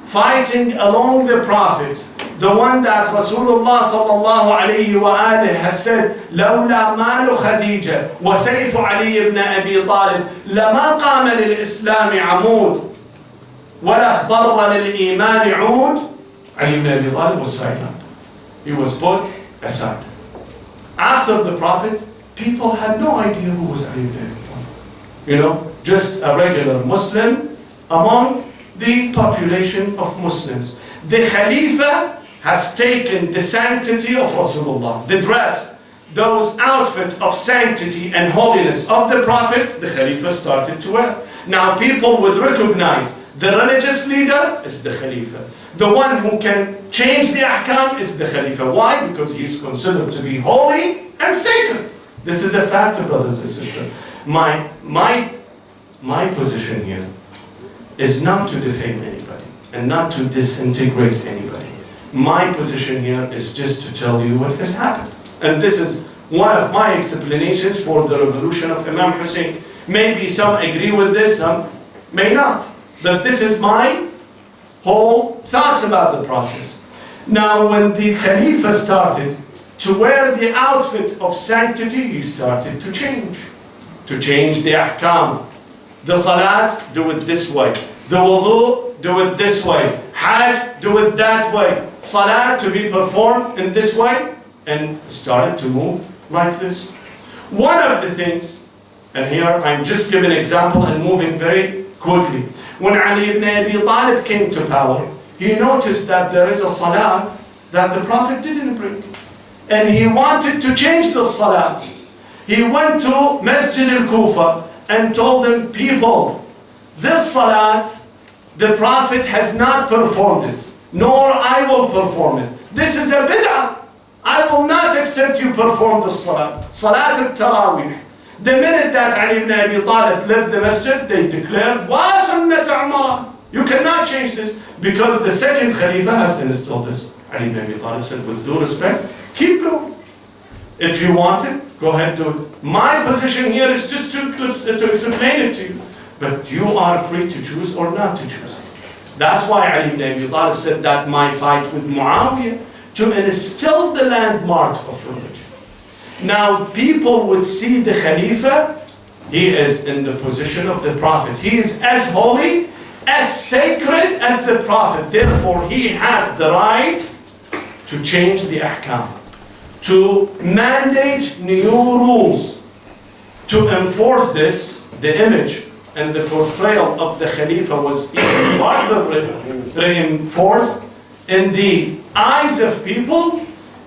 fighting along the Prophet, the one that Rasulullah sallallahu alayhi wa alihi has said, لولا مال خديجة وسيف علي بن أبي طالب لما قام للإسلام عمود ولا اخضر للإيمان عود. Ali ibn Abi Talib was sidelined. He was put aside. After the Prophet, people had no idea who was Ali ibn Abi Talib. Just a regular Muslim among the population of Muslims. The Khalifa has taken the sanctity of Rasulullah, the dress, those outfits of sanctity and holiness of the Prophet, the Khalifa started to wear. Now people would recognize the religious leader is the Khalifa. The one who can change the ahkam is the Khalifa. Why? Because he is considered to be holy and sacred. This is a fact, brothers and sisters. My position here is not to defame anybody and not to disintegrate anybody. My position here is just to tell you what has happened. And this is one of my explanations for the revolution of Imam Husain. Maybe some agree with this, some may not. But this is my whole thoughts about the process. Now, when the Khalifa started to wear the outfit of sanctity, he started to change the ahkam. The salat, do it this way. The wudu, do it this way. Hajj, do it that way. Salat to be performed in this way, and started to move like this. One of the things, and here I'm just giving an example and moving very quickly. When Ali ibn Abi Talib came to power, he noticed that there is a salat that the Prophet didn't bring. And he wanted to change the salat. He went to Masjid al-Kufa and told them, people, this salat, the Prophet has not performed it, nor I will perform it. This is a bid'ah. I will not accept you perform the salat. Salat al-Tarawih. The minute that Ali ibn Abi Talib left the masjid, they declared, wa sunnat Umar. You cannot change this because the second Khalifa has installed this. Ali ibn Abi Talib said, with due respect, keep going. If you want it, go ahead do it. My position here is just to explain it to you. But you are free to choose or not to choose. That's why Ali ibn Abi Talib said that my fight with Muawiyah to instill the landmarks of religion. Now people would see the Khalifa, he is in the position of the Prophet. He is as holy, as sacred as the Prophet. Therefore he has the right to change the ahkam, to mandate new rules, to enforce this. The image and the portrayal of the Khalifa was even further reinforced in the eyes of people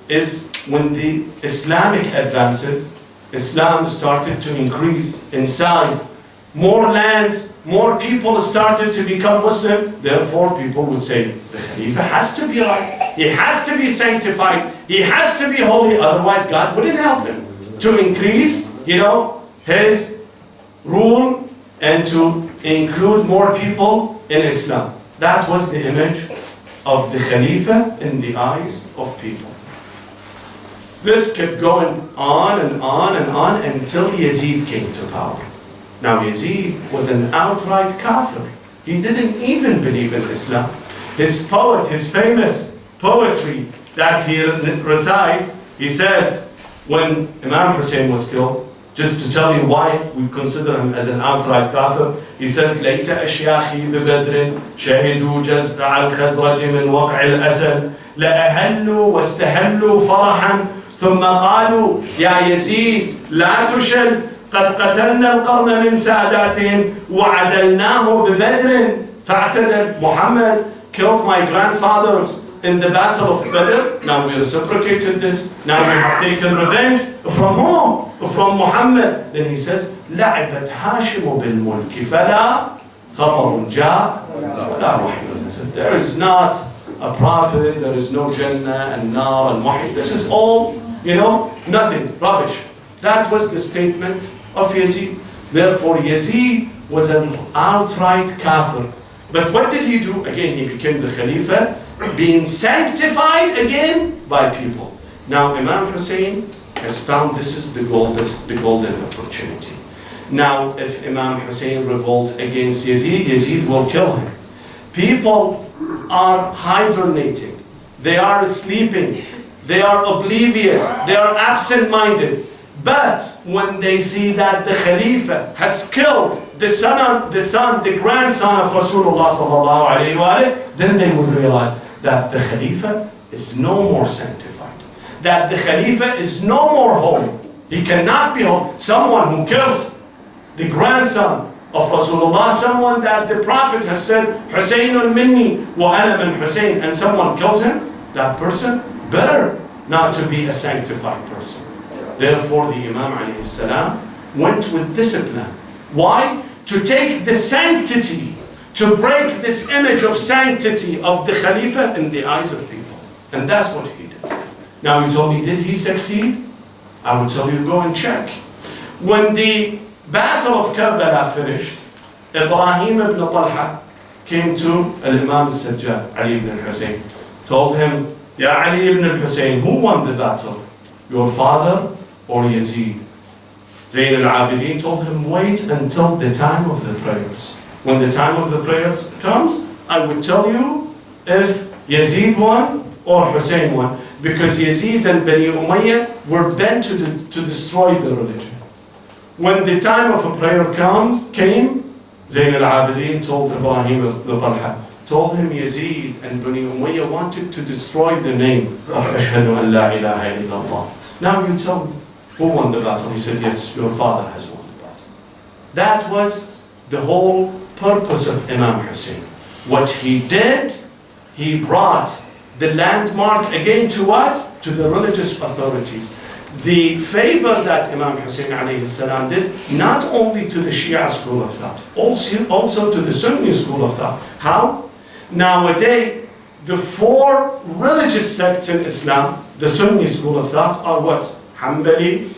is when the Islamic advances, Islam started to increase in size. More lands, more people started to become Muslim. Therefore, people would say, the Khalifa has to be right. He has to be sanctified. He has to be holy. Otherwise, God wouldn't help him to increase, his rule and to include more people in Islam. That was the image of the Khalifa in the eyes of people. This kept going on and on and on until Yazid came to power. Now Yazid was an outright kafir. He didn't even believe in Islam. His poet, his famous poetry that he recites, he says, when Imam Husain was killed, just to tell you why we consider him as an outright kafir, he says, ليت أشياخي ببدر شهدوا جزع الخزرج من وقع الأسد لأهلوا واستهلوا فرحا ثم قالوا يا يزيد لا تشل قد قتلنا القرن من ساداتهم وعدلناه ببدر فاعتدل. Muhammad killed my grandfathers in the battle of Badr. Now we reciprocated this. Now we have taken revenge. From whom? From Muhammad. Then he says, لعبت هاشم بالملك فلا خبر جاء ولا وحي. There is not a prophet, there is no Jannah and Nar and Wahy. This is all, nothing, rubbish. That was the statement of Yazid. Therefore, Yazid was an outright kafir. But what did he do? Again, he became the Khalifa, being sanctified again by people. Now, Imam Husain has found this is the golden opportunity. Now, if Imam Husain revolts against Yazid, Yazid will kill him. People are hibernating. They are sleeping. They are oblivious. They are absent-minded. But when they see that the Khalifa has killed the grandson of Rasulullah sallallahu alayhi wa alayhi, then they will realize that the Khalifa is no more sanctified. That the Khalifa is no more holy. He cannot be holy. Someone who kills the grandson of Rasulullah, someone that the Prophet has said, Husaynun minni wa ana min Husayn, and someone kills him, that person better not to be a sanctified person. Therefore, the Imam alayhi salam went with discipline. Why? To take the sanctity, to break this image of sanctity of the Khalifa in the eyes of people. And that's what he did. Now you told me, did he succeed? I will tell you, go and check. When the Battle of Karbala finished, Ibrahim ibn Talha came to Imam al-Sajjad, Ali ibn Husayn, told him, Ya Ali ibn Husayn, who won the battle? Your father or Yazid? Zayn al-Abidin told him, wait until the time of the prayers. When the time of the prayers comes, I would tell you if Yazid won or Husayn won. Because Yazid and Bani Umayyah were bent to destroy the religion. When the time of a prayer came, Zayn al-Abidin told Ibrahim ibn Talha, told him Yazid and Bani Umayyah wanted to destroy the name of Ashhadu an la ilaha illallah. Now you tell me, who won the battle? He said, yes, your father has won the battle. That was the whole purpose of Imam Husain. What he did, he brought the landmark again to what? To the religious authorities. The favor that Imam Husain alayhi salam did, not only to the Shia school of thought, also to the Sunni school of thought. How? Nowadays, the four religious sects in Islam, the Sunni school of thought, are what? Hanbali,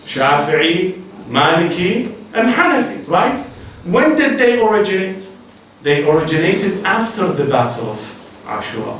Shafi'i, Maliki, and Hanafi, right? When did they originate? They originated after the Battle of Ashura,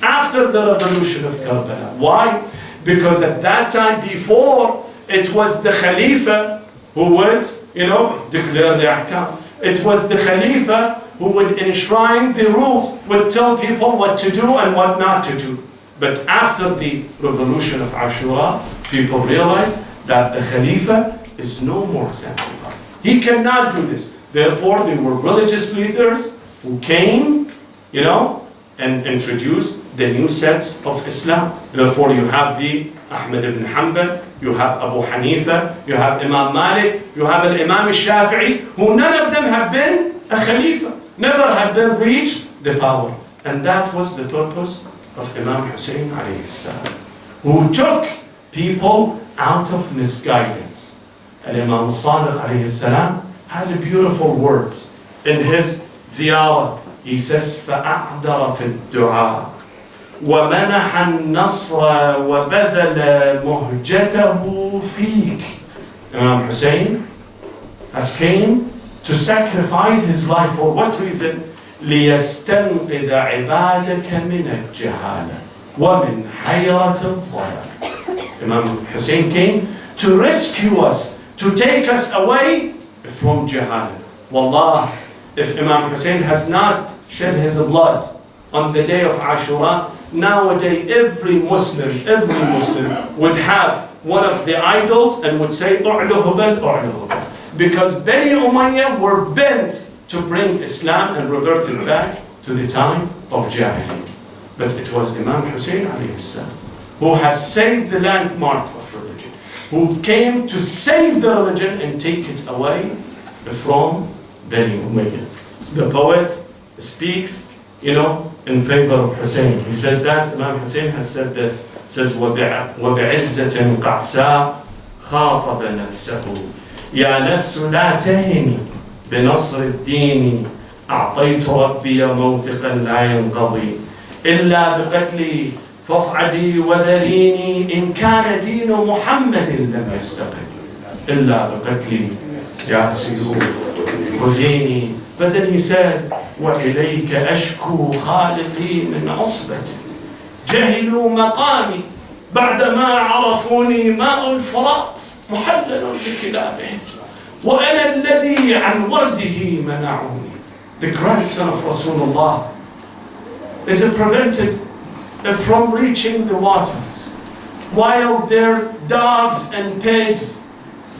after the revolution of Karbala. Why? Because at that time before, it was the Khalifa who would, declare the ahkam. It was the Khalifa who would enshrine the rules, would tell people what to do and what not to do. But after the revolution of Ashura, people realized that the Khalifa is no more sanctified. He cannot do this. Therefore, there were religious leaders who came, and introduced the new sets of Islam. Therefore, you have the Ahmad ibn Hanbal, you have Abu Hanifa, you have Imam Malik, you have Imam al-Shafi'i, who none of them have been a Khalifa, never have been reached the power. And that was the purpose of Imam Husain alayhi salam, who took people out of misguidance. And Imam Sadiq alayhi salam has a beautiful word in his ziyarah. He says, فَأَعْدَرَ فِي الدُّعَاءِ وَمَنَحَ النَّصْرَ وَبَذَلَ مُهْجَتَهُ فِيكِ. Imam Husain has came to sacrifice his life. For what reason? ليستنقذ عبادك من الجهالة ومن حيرة الضلال. Imam Husain came to rescue us, to take us away from Jahala. Wallah, if Imam Husain has not shed his blood on the day of Ashura, nowadays every Muslim would have one of the idols and would say, "U'lu because Bani Umayyah were bent to bring Islam and revert it back to the time of Jahiliyyah. But it was Imam Husain alayhi salam who has saved the landmark of religion, who came to save the religion and take it away from Bani Umayyah. The poet speaks, in favor of Husain. He says that Imam Husain has said this, says, وَبِعِزَّةٍ قَعْسَىٰ خَاطَبَ نَفْسَهُ يَا نَفْسُ لَا تَهِنِي بِنَصْرِ الدِّينِ أَعْطَيْتُ رَبِّي مَوْثِقًا لَا يَنْقَضِي إِلَّا بِقَتْلِي فاصعدي وذريني إن كان دين محمد لم يستقم إلا بقتلي يا سيوف وديني. But then he says, وإليك أشكو خالقي من عصبتي جهلوا مقامي بعدما عرفوني ماء الفرات محلل بكلابهم وأنا الذي عن ورده منعوني. The grandson of Rasulullah is prevented from reaching the waters, while their dogs and pigs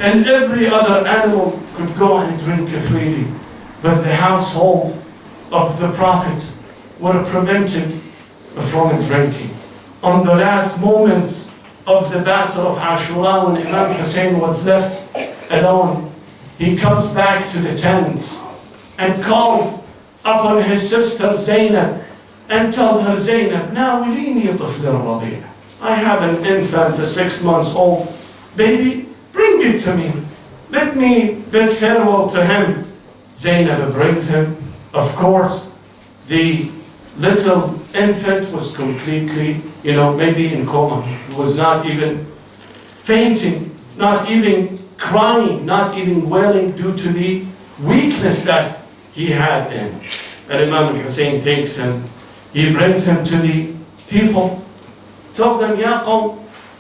and every other animal could go and drink freely. But the household of the prophets were prevented from drinking. On the last moments of the battle of Ashura, when Imam Husain was left alone, he comes back to the tent and calls upon his sister Zainab and tells her, Zainab, ناوليني طفل الرضيع. I have an infant, a 6 months old baby, bring it to me. Let me bid farewell to him. Zainab brings him. Of course, the little infant was completely, maybe in coma. He was not even fainting, not even crying, not even wailing due to the weakness that he had in. And Imam Husain takes him. He brings him to the people. Tell them, يا قوم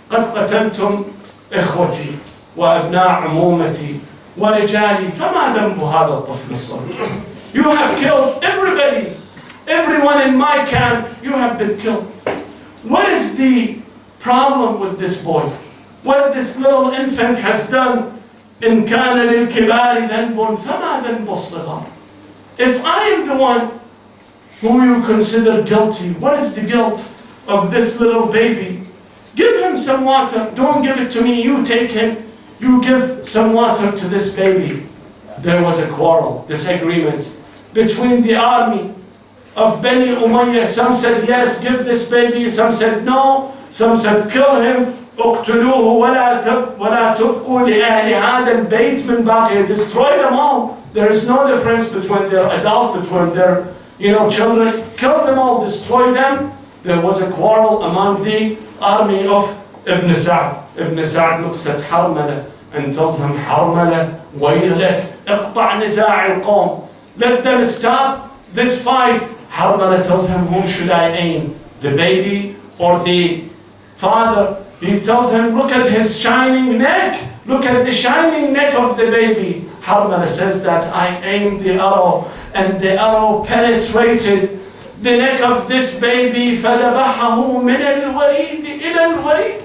قد قتلتم إخوتي وأبناء عمومتي ورجالي فما ذنب هذا الطفل الصغير. You have killed everybody, everyone in my camp. You have been killed. What is the problem with this boy? What this little infant has done? إن كان للكبار ذنب فما ذنب الصغار. If I am the one who you consider guilty, what is the guilt of this little baby? Give him some water. Don't give it to me. You take him. You give some water to this baby. There was a quarrel, disagreement between the army of Bani Umayyah. Some said, yes, give this baby. Some said, no. Some said, kill him. اقتلوه ولا تبقوا لأهل هذا البيت من باقي. Destroy them all. There is no difference between their adult, between their children. Kill them all, destroy them. There was a quarrel among the army of Ibn Sa'd. Ibn Sa'd looks at Harmala and tells him, Harmala, وَيْلَكَ اقطع نزاع القوم. Let them stop this fight. Harmala tells him, whom should I aim? The baby or the father? He tells him, look at his shining neck. Look at the shining neck of the baby. Harmala says that I aimed the arrow and the arrow penetrated the neck of this baby. فَذَبَحَهُ مِنَ الْوَرِيدِ إِلَى الْوَرِيدِ.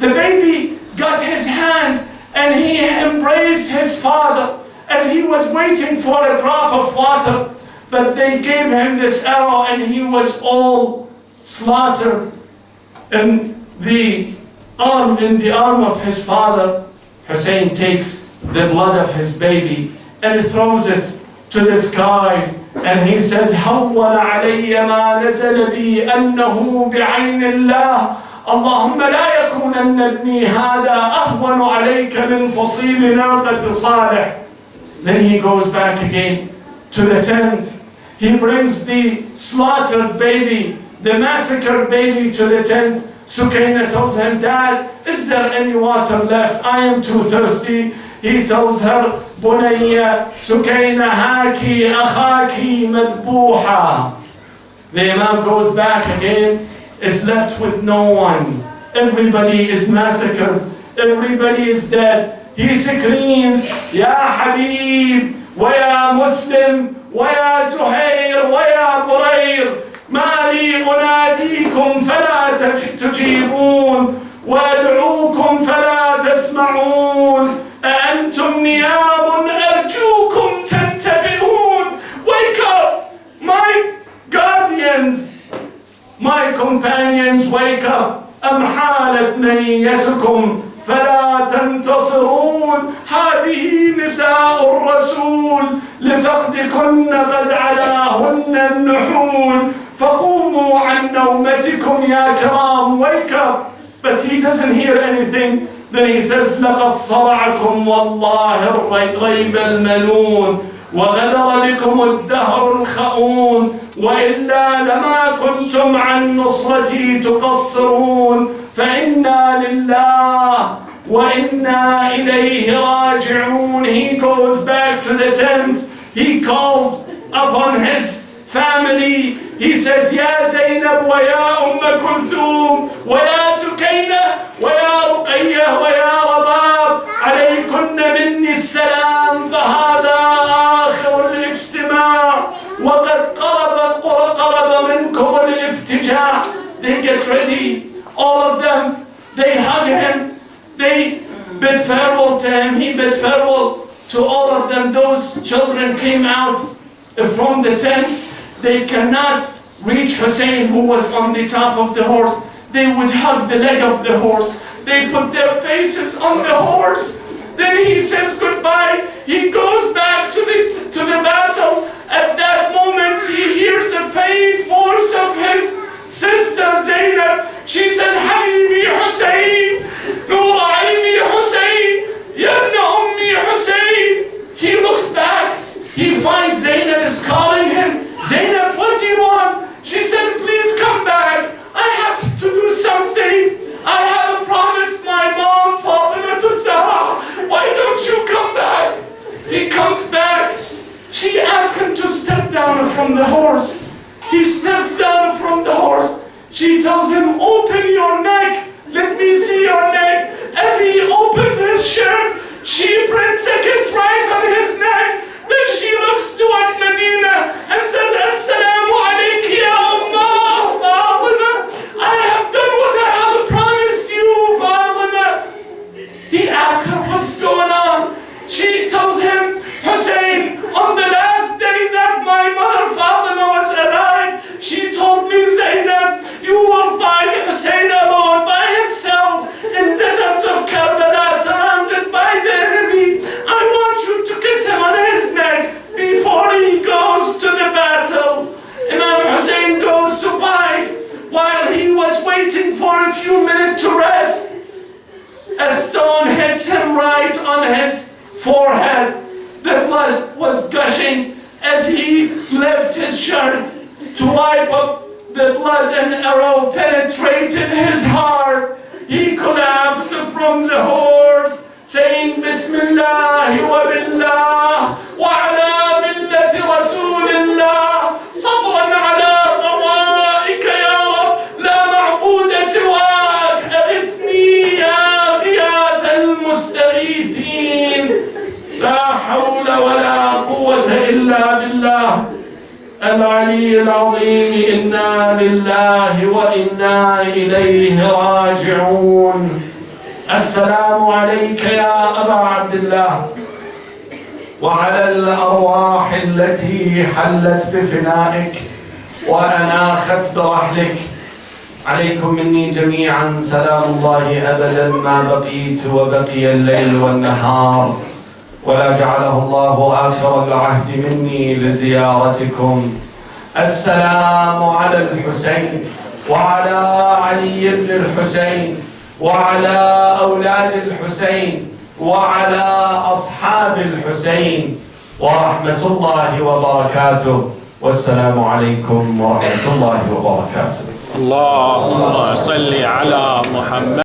The baby got his hand and he embraced his father as he was waiting for a drop of water. But they gave him this arrow and he was all slaughtered. In the arm of his father, Husain takes the blood of his baby and throws it to the skies, and he says, هون علي ما نزل بي أنه بعين الله اللهم لا يكونن ابني هذا أهون عليك من فصيل ناقة صالح. Then he goes back again to the tent. He brings the slaughtered baby, the massacred baby, to the tent. Sukaina tells him, Dad, is there any water left? I am too thirsty. he tells her, Bunayya, Sukayna haki, akhaki, madbuha. The Imam goes back again, is left with no one. Everybody is massacred. Everybody is dead. He screams, Ya Habib, wa ya Muslim, wa ya Zuhair, wa ya Burayr, ما لي أناديكم فلا تجيبون وأدعوكم فلا تسمعون أأنتم نيام أرجوكم تنتبهون. Wake up, my guardians, my companions, wake up. أم حالت منيتكم فلا تنتصرون. هذه نساء الرسول لفقدكن قد علاهن النحول. فقوموا عن نومتكم يا كرام. Wake up. But he doesn't hear anything. Then he says, لقد صرعكم والله الريب الملون وغدر بكم الدهر الخؤون وإلا لما كنتم عن نصرتي تقصرون. فإنا لله وإنا إليه راجعون. He goes back to the tent. He calls upon his family. He says, يا زينب ويا أم كلثوم ويا سكينة ويا رقية ويا رباب عليكن مني السلام فهذا آخر الاجتماع وقد قرب منكم الافتجاع. They get ready, all of them, they hug him, they bid farewell to him, he bid farewell to all of them. Those children came out from the tent. They cannot reach Husain, who was on the top of the horse. They would hug the leg of the horse. They put their faces on the horse. Then he says goodbye. He goes back to the battle. At that moment, he hears a faint voice of his sister Zainab. She says, Habibi Husain, Nur Aini Husain, Yabna Ummi Husain. He looks back. He finds Zainab is calling him. Zainab, what do you want? She said, please come back. I have to do something. I have promised my mom, Fatima, to Zahra. Why don't you come back? He comes back. She asks him to step down from the horse. He steps down from the horse. She tells him, open your neck. Let me see your neck. As he opens his shirt, she prints a kiss right on his neck. Then she looks to Al-Medina and says, Assalamu alayki ya Ummah Fatima. I have done what I have promised you, Fatima. He asks her, what's going on? She tells him, Husain, on the last day that my mother Fatima was alive, she told me, Zainab, you will find Husain alone by himself in the desert of Karbala, surrounded by the enemy. I want you to kiss him on his neck before he goes to the battle. Imam Husain goes to fight. While he was waiting for a few minutes to rest, a stone hits him right on his forehead. The blood was gushing as he left his shirt to wipe up the blood. An arrow penetrated his heart. He collapsed from the horse, saying, Bismillah wa billah wa ala millati Rasulillah, sabran ala qawaika ya Rab, la ma'buda siwak, aghithni ya ghiyath al-mustaghithin, la hawla wa la quwwata illa billah. العلي العظيم. إنا لله وإنا إليه راجعون. السلام عليك يا أبا عبد الله وعلى الأرواح التي حلت بفنائك وأناخت برحلك. عليكم مني جميعا سلام الله أبدا ما بقيت وبقي الليل والنهار، ولا جعله الله آخر العهد مني لزيارتكم. السلام على الحسين وعلى علي بن الحسين وعلى أولاد الحسين وعلى أصحاب الحسين ورحمة الله وبركاته. والسلام عليكم ورحمة الله وبركاته. اللهم صل على محمد.